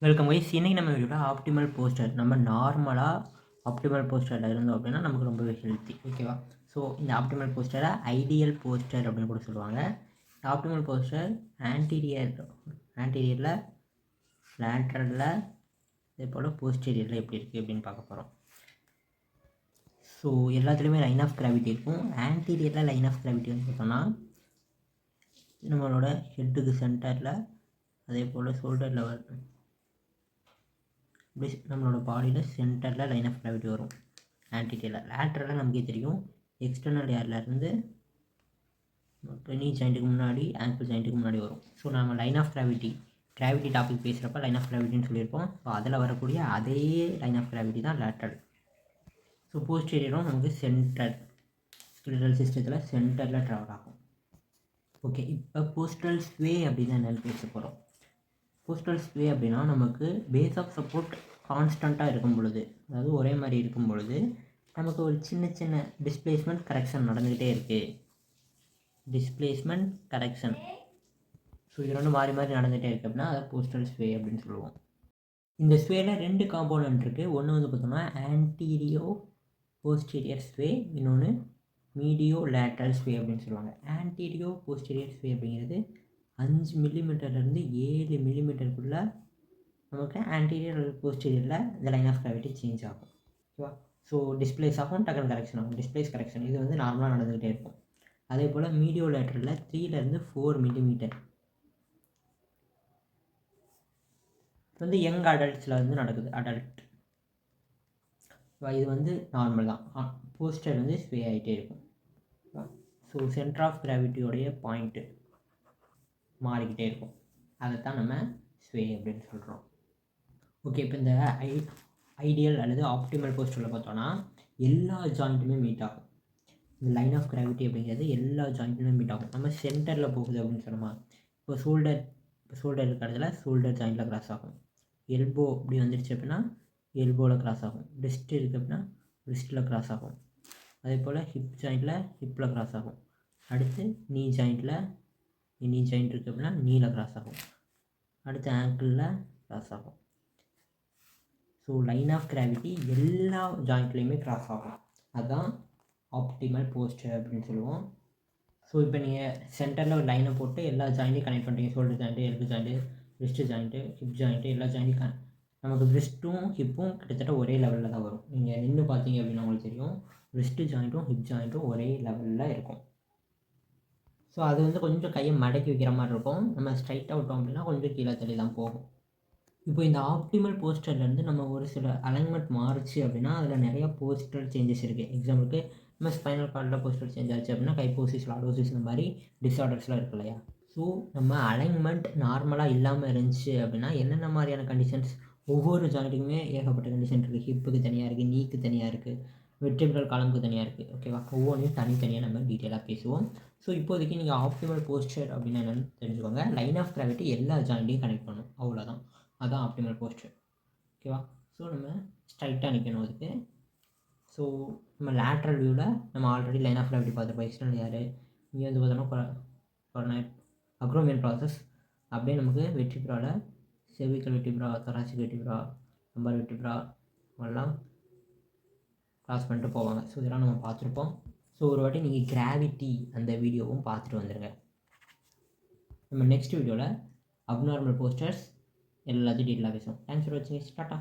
Welcome guys. இன்னைக்கு நம்ம வீடியோவில் ஆப்டிமல் போஸ்டர் நம்ம நார்மலாக ஆப்டிமல் போஸ்டரில் இருந்தோம் அப்படின்னா நமக்கு ரொம்பவே ஹெல்த்தி. ஓகேவா? ஸோ இந்த ஆப்டிமல் போஸ்டரை ஐடியல் போஸ்டர் அப்படின்னு கூட சொல்லுவாங்க. ஆப்டிமல் போஸ்டர் ஆன்டீரியரில் லேட்ரலில் இதே போல் போஸ்டீரியரில் எப்படி இருக்குது அப்படின்னு பார்க்க போகிறோம். ஸோ எல்லாத்துலேயுமே லைன் ஆஃப் கிராவிட்டி இருக்கும். ஆன்டீரியரில் லைன் ஆஃப் கிராவிட்டி வந்து பார்த்தோம்னா நம்மளோட ஹெட்டுக்கு சென்டரில், அதே போல் ஷோல்டரில் வரும், இப்படி நம்மளோட பாடியில் சென்டரில் லைன் ஆஃப் கிராவிட்டி வரும். ஆன்டீரியரில் லேட்ரலாக நமக்கே தெரியும். எக்ஸ்டர்னல் ஏர்லேருந்து நீ ஜாயிண்ட்டுக்கு முன்னாடி, ஆங்கிள் ஜாயிண்ட்டுக்கு முன்னாடி வரும். ஸோ நம்ம லைன் ஆஃப் கிராவிட்டி டாபிக் பேசுகிறப்ப லைன் ஆஃப் கிராவிட்டின்னு சொல்லியிருப்போம். ஸோ அதில் வரக்கூடிய அதே லைன் ஆஃப் கிராவிட்டி தான் லேட்ரல். ஸோ போஸ்டீரியரும் நமக்கு சென்டர் ஸ்கெலிட்டல் சிஸ்டத்தில் சென்டரில் ட்ராவல் ஆகும். ஓகே, இப்போ போஸ்டல் ஸ்வே அப்படின்னு என்னென்னு பேச போகிறோம். போஸ்டல் ஸ்வே அப்படின்னா நமக்கு பேஸ் ஆஃப் சப்போர்ட் கான்ஸ்டண்ட்டாக இருக்கும் பொழுது, அதாவது ஒரே மாதிரி இருக்கும் பொழுது நமக்கு ஒரு சின்ன சின்ன டிஸ்பிளேஸ்மெண்ட் கரெக்ஷன் நடந்துக்கிட்டே இருக்குது. டிஸ்பிளேஸ்மெண்ட் கரெக்ஷன், ஸோ இது ரெண்டு மாறி மாறி நடந்துகிட்டே இருக்குது அப்படின்னா அதை போஸ்டல் ஸ்வே அப்படின்னு சொல்லுவோம். இந்த ஸ்வேல ரெண்டு காம்போனன்ட் இருக்குது. ஒன்று வந்து பார்த்தோம்னா ஆன்டீரியோ போஸ்டீரியர் ஸ்வே, இன்னொன்று மீடியோ லேட்ரல் ஸ்வே அப்படின்னு சொல்லுவாங்க. ஆன்டீரியோ போஸ்டீரியர் ஸ்வே அப்படிங்கிறது 5 மில்லிமீட்டர்லேருந்து 7 மில்லிமீட்டருக்குள்ளே நமக்கு ஆன்டீரியர் போஸ்டீரியரில் இந்த லைன் ஆஃப் கிராவிட்டி சேஞ்ச் ஆகும். ஓகேவா? ஸோ டிஸ்பிளேஸ் ஆகும், டக்கன் கரெக்ஷன் ஆகும். டிஸ்பிளேஸ் கரெக்ஷன் இது வந்து நார்மலாக நடந்துக்கிட்டே இருக்கும். அதே போல் மீடியோ லேட்டரில் 3லேருந்து 4 மில்லிமீட்டர் வந்து யங் அடல்ட்ஸில் வந்து நடக்குது. அடல்ட் இது வந்து நார்மல் தான். போஸ்டர் வந்து ஸ்வே ஆகிட்டே இருக்கும். ஸோ சென்டர் ஆஃப் கிராவிட்டியோடைய பாயிண்ட்டு மாறிக்கிட்டே இருக்கும். அதைத்தான் நம்ம ஸ்வே அப்படின்னு சொல்கிறோம். ஓகே, இப்போ இந்த ஐடியல் அல்லது ஆப்டிமல் போஸ்டரில் பார்த்தோன்னா எல்லா ஜாயிண்ட்டுமே மீட் ஆகும். இந்த லைன் ஆஃப் கிராவிட்டி அப்படிங்கிறது எல்லா ஜாயிண்ட்டுமே மீட் ஆகும். நம்ம சென்டரில் போகுது அப்படின்னு சொன்னோமா, இப்போ ஷோல்டர் இருக்கிறதுல ஷோல்டர் ஜாயிண்ட்டில் கிராஸ் ஆகும். எல்போ இப்படி வந்துடுச்சு அப்படின்னா எல்போவில் கிராஸ் ஆகும். ரிஸ்ட் இருக்குது அப்படின்னா ரிஸ்ட்டில் கிராஸ் ஆகும். அதே போல் ஹிப் ஜாயிண்ட்டில் ஹிப்பில் கிராஸ் ஆகும். அடுத்து நீ ஜாயிண்ட் இருக்குது அப்படின்னா நீல கிராஸ் ஆகும். அடுத்து ஆங்கிளில் கிராஸ் ஆகும். ஸோ லைன் ஆஃப் கிராவிட்டி எல்லா ஜாயிண்ட்லேயுமே கிராஸ் ஆகும். அதுதான் ஆப்டிமல் போஸ்டர் அப்படின்னு சொல்லுவோம். ஸோ இப்போ நீங்கள் சென்டரில் ஒரு லைனை போட்டு எல்லா ஜாயிண்ட்டையும் கனெக்ட் பண்ணுறீங்க. Shoulder joint, elbow joint, wrist joint, hip joint, எல்லா ஜாயிண்ட்டும் நமக்கு ரிஸ்ட்டும் ஹிப்பும் கிட்டத்தட்ட ஒரே லெவலில் தான் வரும். நீங்கள் நின்று பார்த்தீங்க அப்படின்னா உங்களுக்கு தெரியும், ரிஸ்ட் ஜாயிண்ட்டும் ஹிப் ஜாயிண்ட்டும் ஒரே லெவலில் இருக்கும். ஸோ அது வந்து கொஞ்சம் கையை மடக்கி வைக்கிற மாதிரி இருக்கும். நம்ம ஸ்ட்ரைட்டாக விட்டோம் அப்படின்னா கொஞ்சம் கீழே தள்ளி தான் போகும். இப்போ இந்த ஆப்டிமல் போஸ்டர்லேருந்து நம்ம ஒரு சில அலைன்மெண்ட் மாறுச்சு அப்படின்னா அதில் நிறையா போஸ்டர் சேஞ்சஸ் இருக்குது. எக்ஸாம்பிளுக்கு நம்ம ஸ்பைனல் கார்டில் போஸ்டர் சேஞ்ச் ஆச்சு அப்படின்னா கைப்போசிஸ், லாடோசிஸ் இந்த மாதிரி டிஸார்டர்ஸ்லாம் இருக்கு இல்லையா. ஸோ நம்ம அலைன்மெண்ட் நார்மலாக இல்லாமல் இருந்துச்சு அப்படின்னா என்னென்ன மாதிரியான கண்டிஷன்ஸ், ஒவ்வொரு ஜாயிண்ட்டுக்குமே ஏகப்பட்ட கண்டிஷன் இருக்குது. ஹிப்புக்கு தனியாக இருக்குது, நீக்கு தனியாக இருக்குது, வெர்டிபிரல் காலமுக்கு தனியாக இருக்குது. ஓகேவா? ஒவ்வொன்றையும் தனித்தனியாக நம்ம டீட்டெயிலாக பேசுவோம். ஸோ இப்போதைக்கு நீங்கள் ஆப்டிமல் போஸ்டர் அப்படின்னா என்னென்னு தெரிஞ்சுக்கோங்க. லைன் ஆஃப் கிராவிட்டி எல்லா ஜாயிண்ட்டையும் கனெக்ட் பண்ணணும், அவ்வளோதான். அதுதான் ஆப்டிமல் போஸ்டர். ஓகேவா? ஸோ நம்ம ஸ்ட்ரைட்டாக நிற்கணும் அதுக்கு. ஸோ நம்ம லேட்ரல் வியூவில் நம்ம ஆல்ரெடி லைன் ஆஃப் கிராவிட்டி பார்த்துருப்போம். எக்ஸ்டர்னல் யார் இங்கே வந்து பார்த்தோம்னா அக்ரோமியல் ப்ராசஸ் அப்படியே நமக்கு வெர்டிப்ராவில் cervical vertebra, thoracic vertebra, lumbar vertebra எல்லாம் கிராஸ் பண்ணிட்டு போவாங்க. ஸோ இதெல்லாம் நம்ம பார்த்துருப்போம். ஸோ ஒரு வாட்டி நீங்கள் கிராவிட்டி அந்த வீடியோவும் பார்த்துட்டு வந்துடுங்க. நம்ம நெக்ஸ்ட் வீடியோவில் அப்நார்மல் போஸ்டர்ஸ் எல்லாத்தையும் டீட்டெயிலாக பேசுவோம். தேங்க்ஸ் ஃபார் வாட்சிங். டாட்டா.